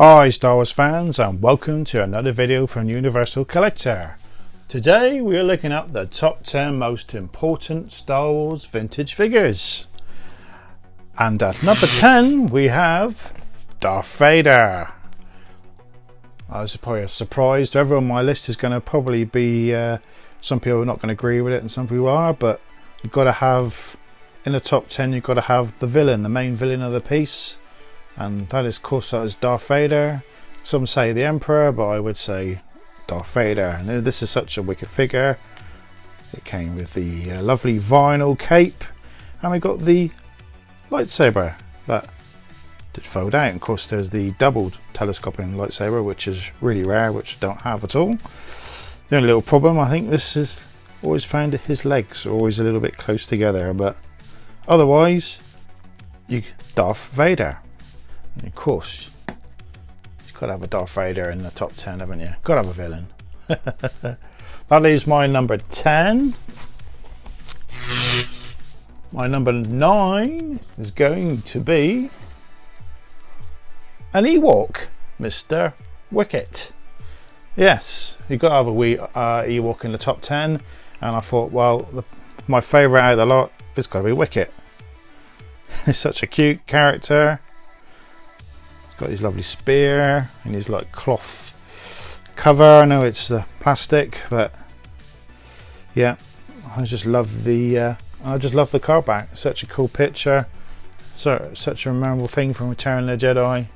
Hi Star Wars fans, and welcome to another video from Universal Collector. Today we are looking at the top 10 most important Star Wars vintage figures. And at number 10 we have Darth Vader. This is probably a surprise to everyone. My list is going to probably be, some people are not going to agree with it and some people are, but you've got to have, in the top 10 you've got to have the villain, the main villain of the piece. And that is, of course, that is Darth Vader. Some say the Emperor, but I would say Darth Vader. And this is such a wicked figure. It came with the lovely vinyl cape, and we got the lightsaber that did fold out. And of course, there's the double telescoping lightsaber, which is really rare, which I don't have at all. The only little problem, I think, this is always found his legs are always a little bit close together, but otherwise, Darth Vader. And of course, you've got to have a Darth Vader in the top 10, haven't you? Got to have a villain. That is my number 10. My number 9 is going to be an Ewok, Mr. Wicket. Yes, you've got to have a wee Ewok in the top 10. And I thought, well, my favourite out of the lot has got to be Wicket. He's such a cute character. Got his lovely spear and his like cloth cover. I know it's the plastic, but yeah, I just love the card back. Such a cool picture, such a memorable thing from Return of the Jedi,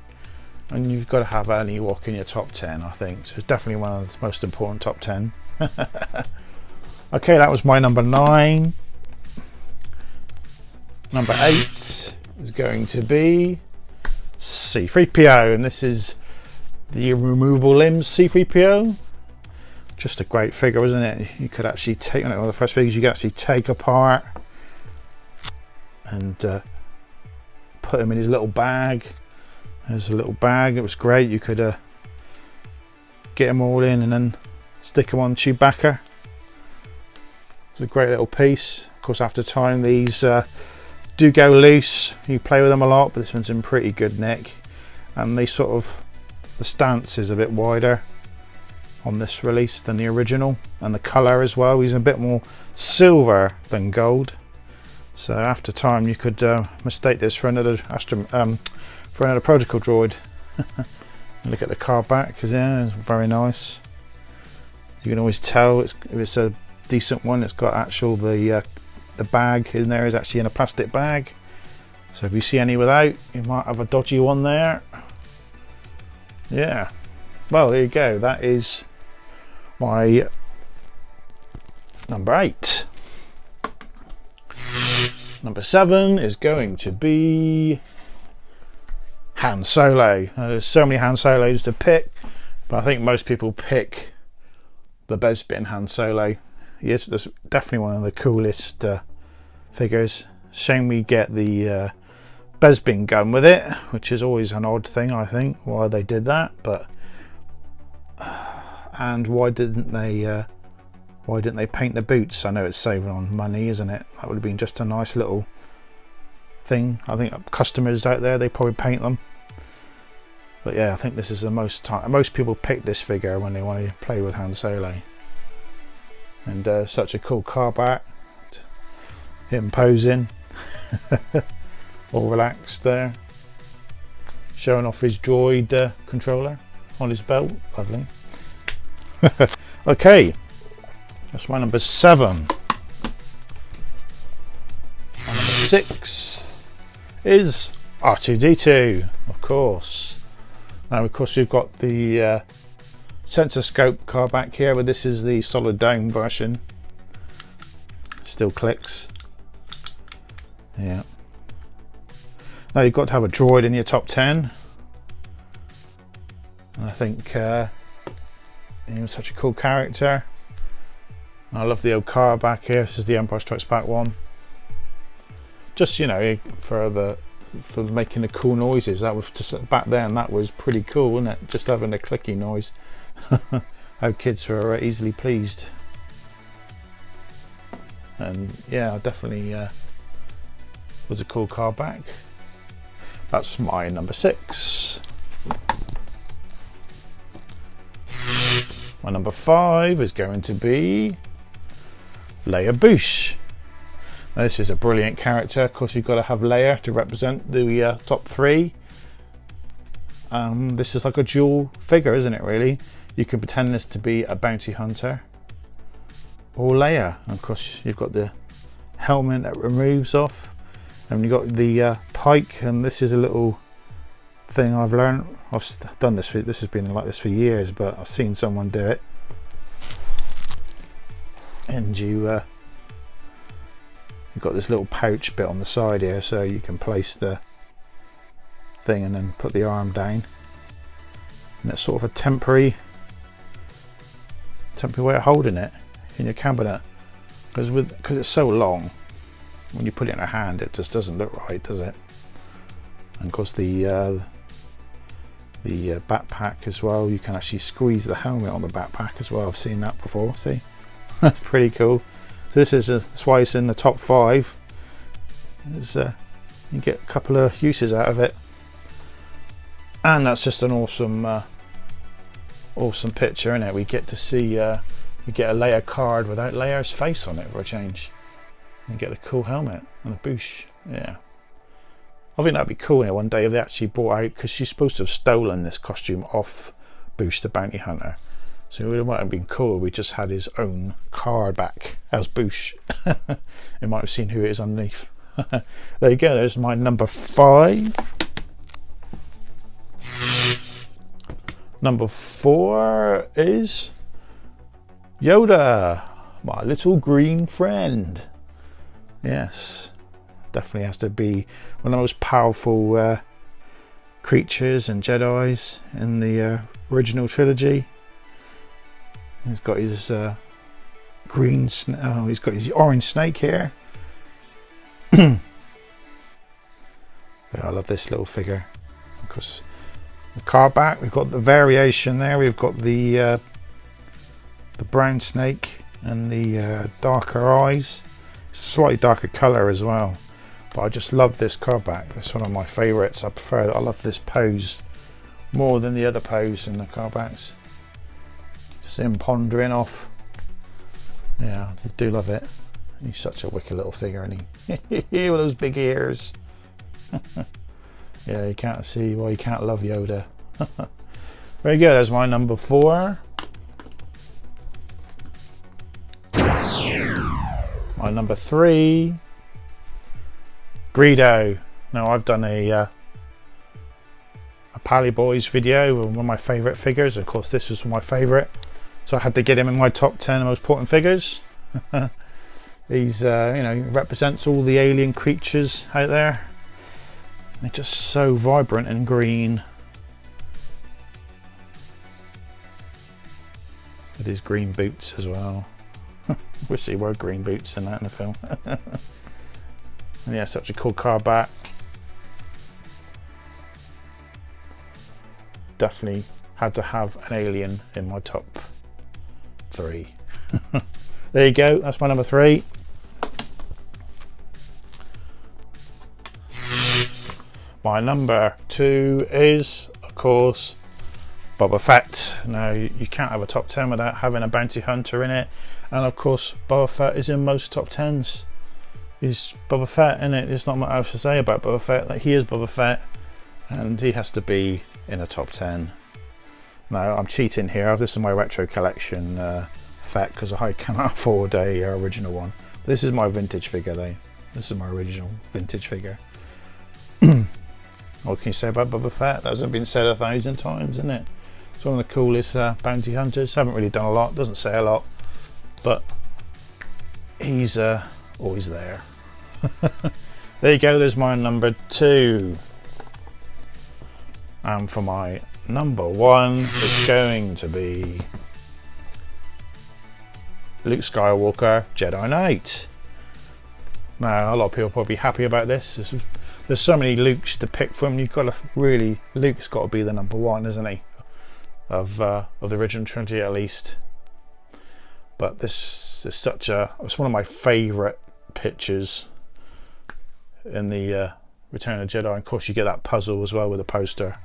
and you've got to have an Ewok in your top 10. I think so. It's definitely one of the most important top 10. Okay, that was my number 9. Number 8 is going to be C-3PO, and this is the removable limbs C-3PO. Just a great figure, isn't it? You could actually take one of the first figures you could actually take apart and put him in his little bag. There's a little bag. It was great. You could get them all in and then stick them on Chewbacca. It's a great little piece. Of course, after time, these do go loose. You play with them a lot, but this one's in pretty good nick, and the stance is a bit wider on this release than the original, and the color as well. He's a bit more silver than gold, so after time you could mistake this for another protocol droid. Look at the card back, because yeah, it's very nice. You can always tell if it's a decent one. It's got actual the bag in there is actually in a plastic bag, so if you see any without, you might have a dodgy one there. Yeah, well, there you go. That is my number 8. Number 7 is going to be Han Solo. There's so many Han Solos to pick, but I think most people pick the Bespin Han Solo. Yes, that's definitely one of the coolest figures. Shame we get the Bespin gun with it, which is always an odd thing, I think, why they did that. But and why didn't they paint the boots? I know it's saving on money, isn't it? That would have been just a nice little thing. I think customers out there, they probably paint them. But yeah, I think this is the most people pick this figure when they want to play with Han Solo. And such a cool car back, him posing, all relaxed there, showing off his droid controller on his belt. Lovely. Okay, that's my number 7. My number 6 is R2-D2, of course. Now, of course, we've got the sensor scope car back here, but this is the solid dome version. Still clicks. Yeah. Now you've got to have a droid in your top 10. And I think he was such a cool character. I love the old car back here. This is the Empire Strikes Back one. Just, you know, for making the cool noises. That was just back then. That was pretty cool, wasn't it? Just having a clicky noise. How kids were easily pleased. And yeah, definitely was a cool car back. That's my number 6. My number 5 is going to be Leia Boosh. Now, this is a brilliant character. Of course, you've got to have Leia to represent the top 3. This is like a dual figure, isn't it, really? You can pretend this to be a bounty hunter or Leia. And of course, you've got the helmet that removes off, and you've got the pike, and this is a little thing I've learned. I've done this has been like this for years, but I've seen someone do it. And you've got this little pouch bit on the side here, so you can place the thing and then put the arm down, and it's sort of a temporary way of holding it in your cabinet, because it's so long. When you put it in a hand, it just doesn't look right, does it? And of course, the backpack as well, you can actually squeeze the helmet on the backpack as well. I've seen that before. See, that's pretty cool. So that's why it's in the top 5. You get a couple of uses out of it, and that's just an awesome picture, isn't it? We get to see we get a Leia card without Leia's face on it for a change, and get a cool helmet and a boosh. Yeah, I think that'd be cool. One day if they actually brought out, because she's supposed to have stolen this costume off Boosh the bounty hunter. So it might have been cool if we just had his own card back as Boosh. You might have seen who it is underneath. There you go, there's my number 5. Number 4 is Yoda, my little green friend. Yes, definitely has to be one of the most powerful creatures and Jedis in the original trilogy. He's got his he's got his orange snake here. Yeah, I love this little figure. Of course, the car back, we've got the variation there. We've got the brown snake and the darker eyes. Slightly darker colour as well. But I just love this car back. It's one of my favourites. I love this pose more than the other pose in the car backs. Just him pondering off. Yeah, I do love it. He's such a wicked little figure, and he with those big ears. Yeah, you can't see why you can't love Yoda. Very good, that's my number 4. My number 3, Greedo. Now, I've done a Pally Boys video with one of my favourite figures. Of course, this was my favourite, so I had to get him in my top 10 most important figures. He's represents all the alien creatures out there. They're just so vibrant and green. With his green boots as well. Wish they were green boots in the film. And yeah, such a cool car back. Definitely had to have an alien in my top 3. There you go, that's my number 3. My number 2 is, of course, Boba Fett. Now, you can't have a top 10 without having a bounty hunter in it. And of course, Boba Fett is in most top 10s. He's Boba Fett, in it. There's not much else to say about Boba Fett. Like, he is Boba Fett, and he has to be in a top 10. Now, I'm cheating here. This is my retro collection Fett, because I cannot afford a original one. But this is my vintage figure, though. This is my original vintage figure. What can you say about Boba Fett? That hasn't been said 1,000 times, isn't it? It's one of the coolest bounty hunters. Haven't really done a lot, doesn't say a lot, but he's always there. There you go, there's my number 2. And for my number 1, it's going to be Luke Skywalker, Jedi Knight. Now, a lot of people are probably happy about this. There's so many Lukes to pick from. You've got to really, Luke's got to be the number 1, isn't he? Of the original trilogy, at least. But this is it's one of my favourite pictures in the Return of the Jedi. And of course, you get that puzzle as well with the poster,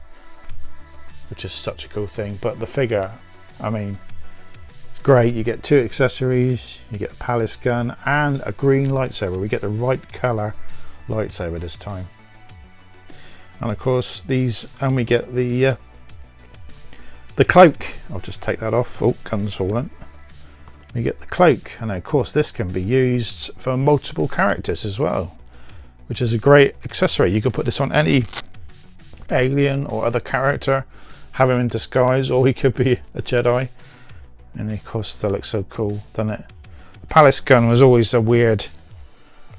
which is such a cool thing. But the figure, I mean, great. You get 2 accessories, you get a palace gun and a green lightsaber. We get the right color lightsaber this time. And of course these, and we get the cloak. I'll just take that off. Oh, gun's fallen. We get the cloak, and of course this can be used for multiple characters as well, which is a great accessory. You could put this on any alien or other character, have him in disguise, or he could be a Jedi, and of course that looks so cool, doesn't it? The palace gun was always a weird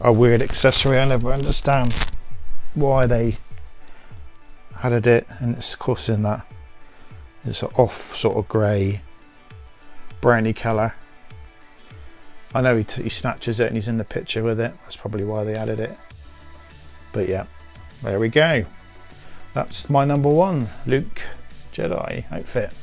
accessory. I never understand why they added it, and it's of course in that it's an off sort of grey browny colour. I know he snatches it and he's in the picture with it. That's probably why they added it. But yeah, there we go. That's my number 1 Luke Jedi outfit.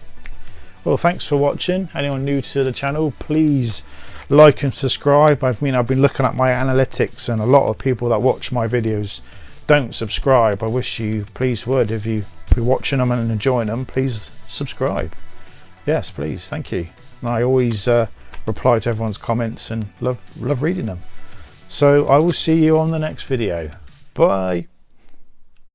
Well, thanks for watching. Anyone new to the channel, please like and subscribe. I've been looking at my analytics, and a lot of people that watch my videos don't subscribe. I wish you please would. If you're watching them and enjoying them, please subscribe. Yes, please. Thank you. And I always reply to everyone's comments and love reading them. So I will see you on the next video. Bye.